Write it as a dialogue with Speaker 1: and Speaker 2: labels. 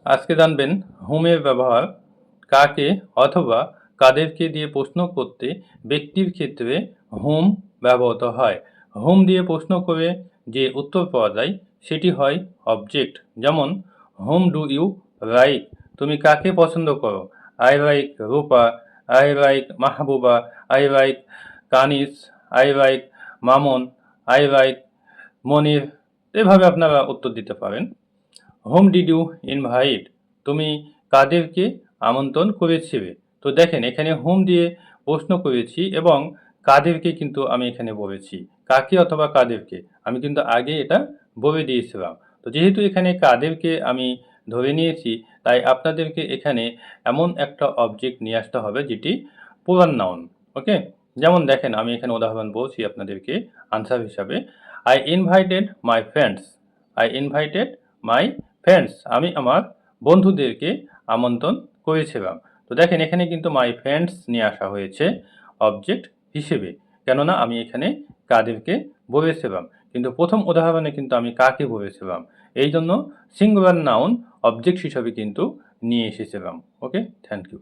Speaker 1: আজকে জানবেন হুমের ব্যবহার কাকে অথবা কাদেরকে দিয়ে প্রশ্ন করতে ব্যক্তির ক্ষেত্রে হুম ব্যবহৃত হয়। হুম দিয়ে প্রশ্ন করে যে উত্তর পাওয়া যায় সেটি হয় অবজেক্ট। যেমন হুম ডু ইউ লাইক, তুমি কাকে পছন্দ করো? I like Rupa, I like Mahbuba, I like Kanis, I like Mamun, I like Monir. এভাবে আপনারা উত্তর দিতে পারেন। হোম ডিড ইউ ইনভাইট, তুমি কাদেরকে আমন্ত্রণ করেছিলে? তো দেখেন এখানে হোম দিয়ে প্রশ্ন করেছি এবং কাদেরকে কিন্তু আমি এখানে বলেছি, কাকে অথবা কাদেরকে আমি কিন্তু আগে এটা বলে দিয়েছিলাম। তো যেহেতু এখানে কাদেরকে আমি ধরে নিয়েছি, তাই আপনাদেরকে এখানে এমন একটা অবজেক্ট নিয়ে আসতে হবে যেটি পুরান নাউন। ওকে, যেমন দেখেন আমি এখানে উদাহরণ বলছি আপনাদেরকে আনসার হিসাবে। I invited my friends, I invited my friends, আমি আমার বন্ধুদেরকে আমন্ত্রণ করেছিলাম। তো দেখেন এখানে কিন্তু মাই ফ্রেন্ডস নিয়ে আসা হয়েছে অবজেক্ট হিসেবে, কেননা আমি এখানে কাদেরকে বলেছিলাম, কিন্তু প্রথম উদাহরণে কিন্তু আমি কাকে বলেছিলাম, এই জন্য সিঙ্গুলার নাউন অবজেক্ট হিসাবে কিন্তু নিয়ে এসেছিলাম। ওকে, থ্যাংক ইউ।